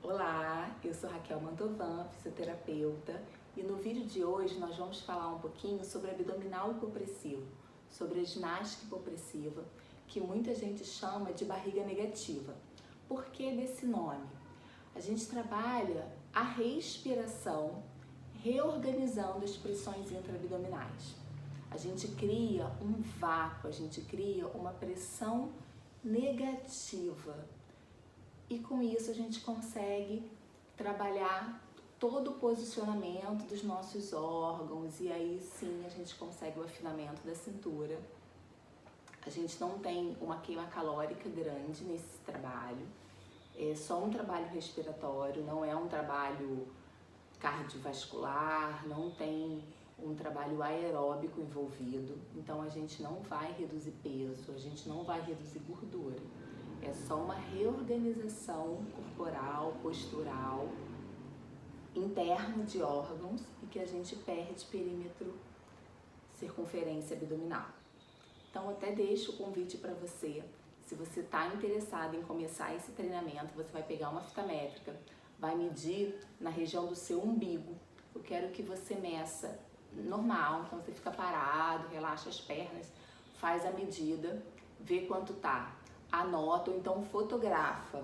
Olá, eu sou Raquel Mantovan, fisioterapeuta, e no vídeo de hoje nós vamos falar um pouquinho sobre abdominal hipopressivo, sobre a ginástica hipopressiva, que muita gente chama de barriga negativa. Por que desse nome? A gente trabalha a respiração, reorganizando as pressões intraabdominais. A gente cria um vácuo, a gente cria uma pressão negativa. E com isso a gente consegue trabalhar todo o posicionamento dos nossos órgãos e aí sim a gente consegue o afinamento da cintura. A gente não tem uma queima calórica grande nesse trabalho, é só um trabalho respiratório, não é um trabalho cardiovascular, não tem um trabalho aeróbico envolvido, então a gente não vai reduzir peso, a gente não vai reduzir gordura. É só uma reorganização corporal, postural, interno de órgãos e que a gente perde perímetro, circunferência abdominal. Então até deixo o convite para você, se você está interessado em começar esse treinamento, você vai pegar uma fita métrica, vai medir na região do seu umbigo. Eu quero que você meça normal, então você fica parado, relaxa as pernas, faz a medida, vê quanto tá. Anota ou então fotografa.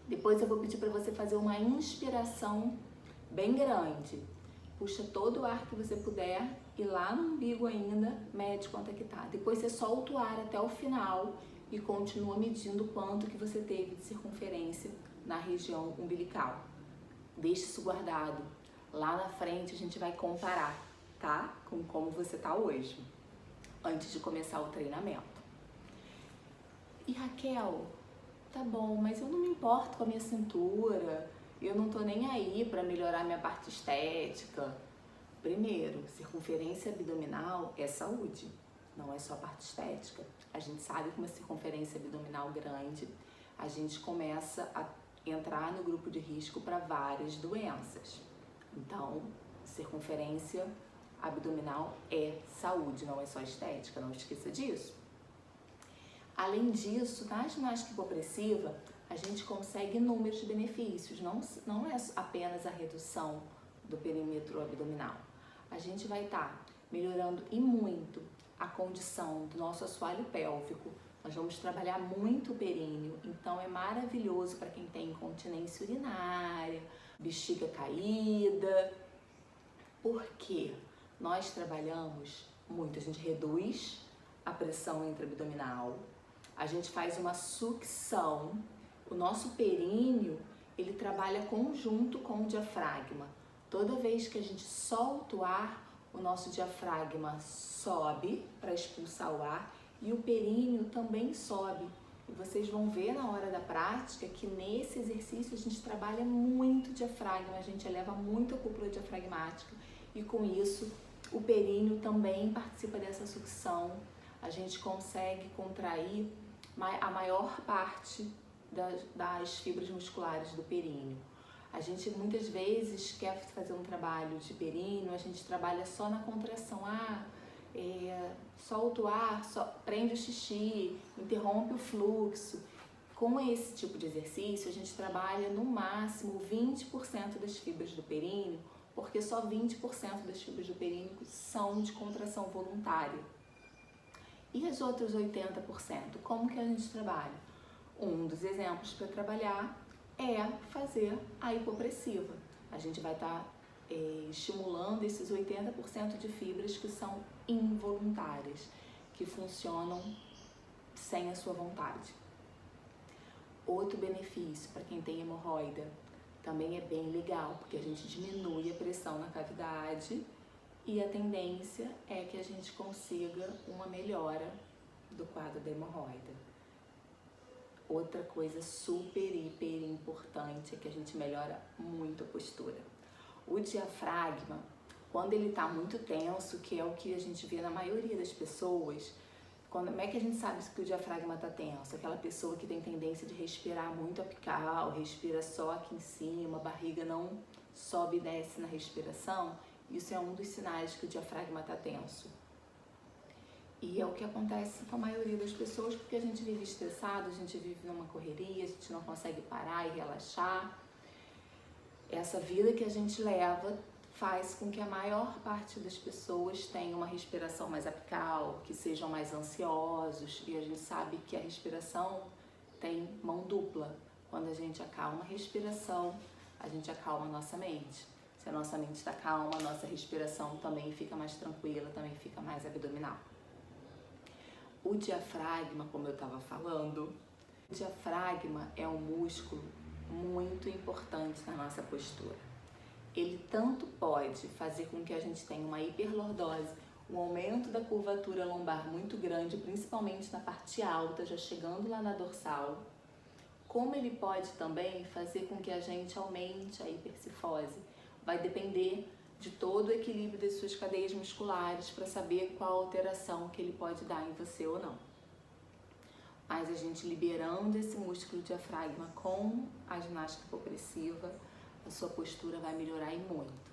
Depois eu vou pedir para você fazer uma inspiração bem grande. Puxa todo o ar que você puder e lá no umbigo ainda mede quanto é que tá. Depois você solta o ar até o final e continua medindo quanto que você teve de circunferência na região umbilical. Deixe isso guardado. Lá na frente a gente vai comparar, tá? Com como você tá hoje, antes de começar o treinamento. E Raquel, tá bom, mas eu não me importo com a minha cintura, eu não tô nem aí para melhorar minha parte estética. Primeiro, circunferência abdominal é saúde, não é só parte estética. A gente sabe que uma circunferência abdominal grande, a gente começa a entrar no grupo de risco para várias doenças. Então, circunferência abdominal é saúde, não é só estética, não esqueça disso. Além disso, na ginástica hipopressiva, a gente consegue inúmeros benefícios, não é apenas a redução do perímetro abdominal. A gente vai estar melhorando e muito a condição do nosso assoalho pélvico, nós vamos trabalhar muito o períneo, então é maravilhoso para quem tem incontinência urinária, bexiga caída, porque nós trabalhamos muito, a gente reduz a pressão intraabdominal, a gente faz uma sucção, o nosso períneo, ele trabalha conjunto com o diafragma. Toda vez que a gente solta o ar, o nosso diafragma sobe para expulsar o ar e o períneo também sobe. E vocês vão ver na hora da prática que nesse exercício a gente trabalha muito o diafragma, a gente eleva muito a cúpula diafragmática e com isso o períneo também participa dessa sucção. A gente consegue contrair a maior parte das fibras musculares do períneo. A gente muitas vezes quer fazer um trabalho de períneo, a gente trabalha só na contração, solta o ar, prende o xixi, interrompe o fluxo. Com esse tipo de exercício, a gente trabalha no máximo 20% das fibras do períneo, porque só 20% das fibras do períneo são de contração voluntária. E as outras 80%, como que a gente trabalha? Um dos exemplos para trabalhar é fazer a hipopressiva. A gente vai estar estimulando esses 80% de fibras que são involuntárias, que funcionam sem a sua vontade. Outro benefício para quem tem hemorroida também é bem legal, porque a gente diminui a pressão na cavidade e a tendência é que a gente consiga uma melhora do quadro da hemorroida. Outra coisa super, hiper importante é que a gente melhora muito a postura. O diafragma, quando ele está muito tenso, que é o que a gente vê na maioria das pessoas, como é que a gente sabe que o diafragma está tenso? Aquela pessoa que tem tendência de respirar muito apical, respira só aqui em cima, a barriga não sobe e desce na respiração. Isso é um dos sinais que o diafragma está tenso. E é o que acontece com a maioria das pessoas, porque a gente vive estressado, a gente vive numa correria, a gente não consegue parar e relaxar. essa vida que a gente leva faz com que a maior parte das pessoas tenha uma respiração mais apical, que sejam mais ansiosos, e a gente sabe que a respiração tem mão dupla. Quando a gente acalma a respiração, a gente acalma a nossa mente. Se a nossa mente está calma, a nossa respiração também fica mais tranquila, também fica mais abdominal. O diafragma, como eu estava falando, o diafragma é um músculo muito importante na nossa postura. Ele tanto pode fazer com que a gente tenha uma hiperlordose, um aumento da curvatura lombar muito grande, principalmente na parte alta, já chegando lá na dorsal, como ele pode também fazer com que a gente aumente a hipercifose. Vai depender de todo o equilíbrio das suas cadeias musculares para saber qual alteração que ele pode dar em você ou não. Mas a gente liberando esse músculo diafragma com a ginástica hipopressiva, a sua postura vai melhorar e muito.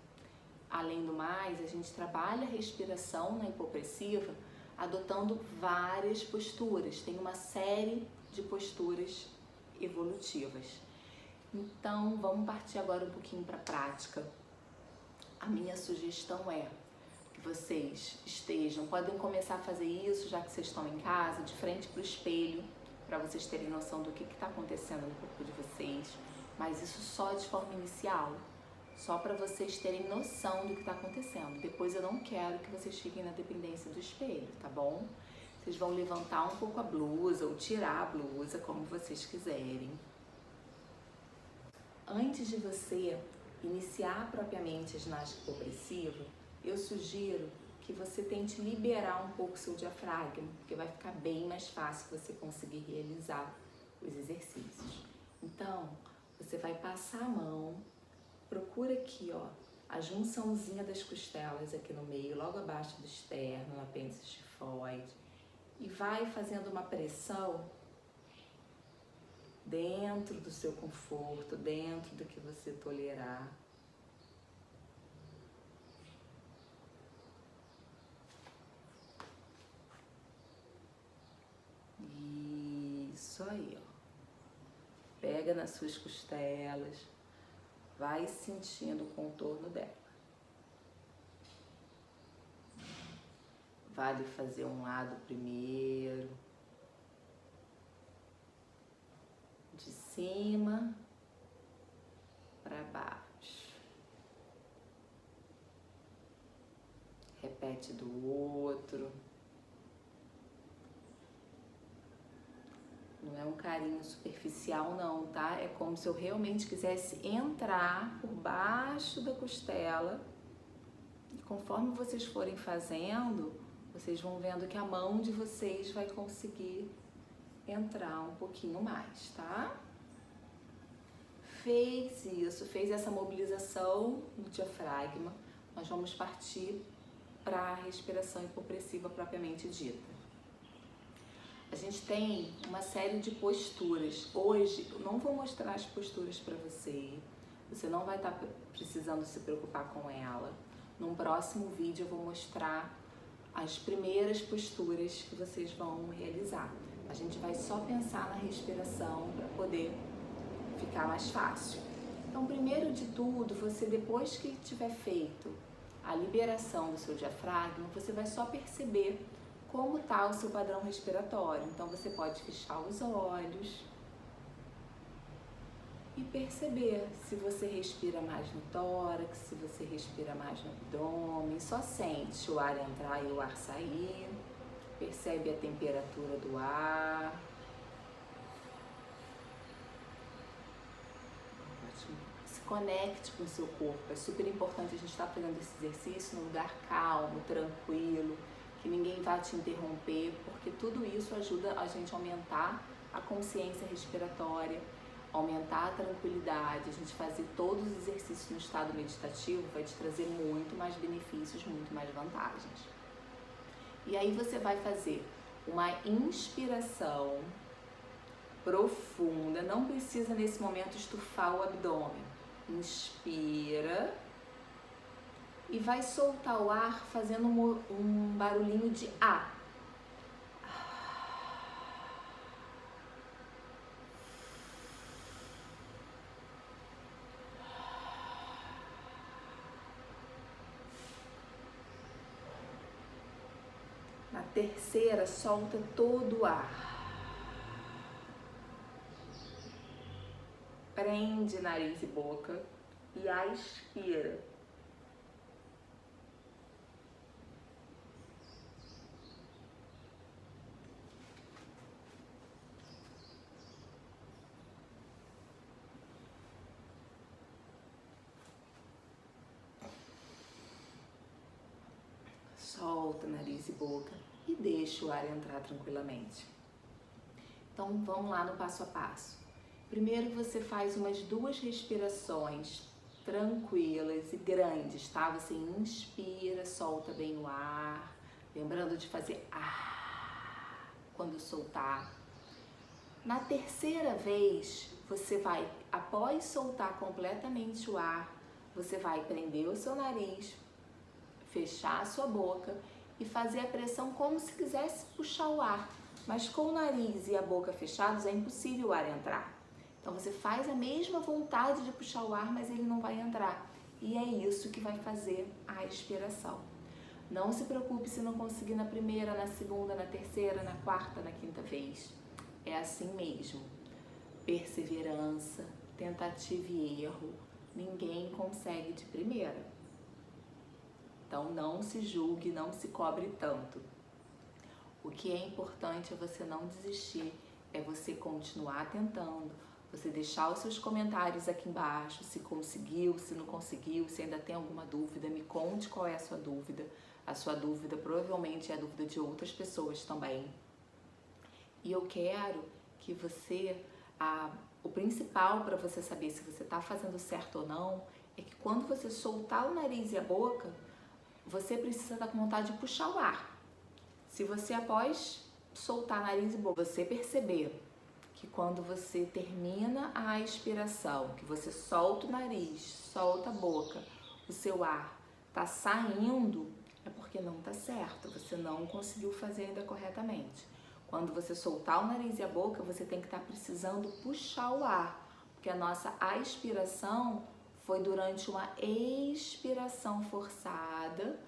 Além do mais, a gente trabalha a respiração na hipopressiva adotando várias posturas. Tem uma série de posturas evolutivas. Então, vamos partir agora um pouquinho para a prática. A minha sugestão é que vocês podem começar a fazer isso, já que vocês estão em casa, de frente para o espelho, para vocês terem noção do que está acontecendo no corpo de vocês, mas isso só de forma inicial, só para vocês terem noção do que está acontecendo. Depois eu não quero que vocês fiquem na dependência do espelho, tá bom? Vocês vão levantar um pouco a blusa ou tirar a blusa, como vocês quiserem. Antes de você iniciar propriamente a ginástica hipopressiva, eu sugiro que você tente liberar um pouco o seu diafragma, porque vai ficar bem mais fácil você conseguir realizar os exercícios. Então, você vai passar a mão, procura aqui, ó, a junçãozinha das costelas aqui no meio, logo abaixo do externo, no apêndice xifoide, e vai fazendo uma pressão dentro do seu conforto, dentro do que você tolerar. Isso aí, ó. Pega nas suas costelas, vai sentindo o contorno dela. Vale fazer um lado primeiro, de cima para baixo. Repete do outro. Não é um carinho superficial não, tá? É como se eu realmente quisesse entrar por baixo da costela. E conforme vocês forem fazendo, vocês vão vendo que a mão de vocês vai conseguir entrar um pouquinho mais, tá? Fez isso, fez essa mobilização no diafragma, nós vamos partir para a respiração hipopressiva propriamente dita. A gente tem uma série de posturas. Hoje eu não vou mostrar as posturas para você não vai estar precisando se preocupar com ela. Num próximo vídeo eu vou mostrar as primeiras posturas que vocês vão realizar. A gente vai só pensar na respiração para poder ficar mais fácil. Então, primeiro de tudo, você depois que tiver feito a liberação do seu diafragma, você vai só perceber como está o seu padrão respiratório. Então, você pode fechar os olhos e perceber se você respira mais no tórax, se você respira mais no abdômen. Só sente o ar entrar e o ar sair. Percebe a temperatura do ar. Se conecte com o seu corpo. É super importante a gente estar fazendo esse exercício num lugar calmo, tranquilo, que ninguém vá te interromper, porque tudo isso ajuda a gente a aumentar a consciência respiratória, aumentar a tranquilidade. A gente fazer todos os exercícios no estado meditativo vai te trazer muito mais benefícios, muito mais vantagens. E aí você vai fazer uma inspiração profunda, não precisa nesse momento estufar o abdômen. Inspira e vai soltar o ar fazendo um barulhinho de A. Na terceira, solta todo o ar. Prende nariz e boca e aspira. Solta nariz e boca e deixa o ar entrar tranquilamente. Então vamos lá no passo a passo. Primeiro você faz umas 2 respirações tranquilas e grandes, tá? Você inspira, solta bem o ar, lembrando de fazer quando soltar. Na terceira vez, você vai, após soltar completamente o ar, você vai prender o seu nariz, fechar a sua boca e fazer a pressão como se quisesse puxar o ar. Mas com o nariz e a boca fechados é impossível o ar entrar. Então você faz a mesma vontade de puxar o ar, mas ele não vai entrar. E é isso que vai fazer a expiração. Não se preocupe se não conseguir na primeira, na segunda, na terceira, na quarta, na quinta vez. É assim mesmo. Perseverança, tentativa e erro. Ninguém consegue de primeira. Então não se julgue, não se cobre tanto. O que é importante é você não desistir, é você continuar tentando, você deixar os seus comentários aqui embaixo, se conseguiu, se não conseguiu, se ainda tem alguma dúvida, me conte qual é a sua dúvida. A sua dúvida provavelmente é a dúvida de outras pessoas também. E eu quero que você, o principal para você saber se você está fazendo certo ou não, é que quando você soltar o nariz e a boca, você precisa estar com vontade de puxar o ar. Se você, após soltar nariz e boca, você perceber que quando você termina a expiração, que você solta o nariz, solta a boca, o seu ar está saindo, é porque não está certo, você não conseguiu fazer ainda corretamente. Quando você soltar o nariz e a boca, você tem que estar precisando puxar o ar, porque a nossa aspiração foi durante uma expiração forçada.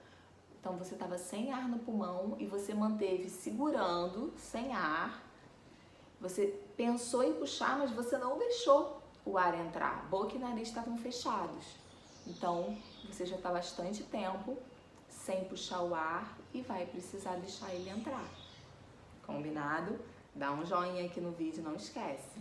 Então você estava sem ar no pulmão e você manteve segurando, sem ar. Você pensou em puxar, mas você não deixou o ar entrar. Boca e nariz estavam fechados. Então você já está bastante tempo sem puxar o ar e vai precisar deixar ele entrar. Combinado? Dá um joinha aqui no vídeo, não esquece.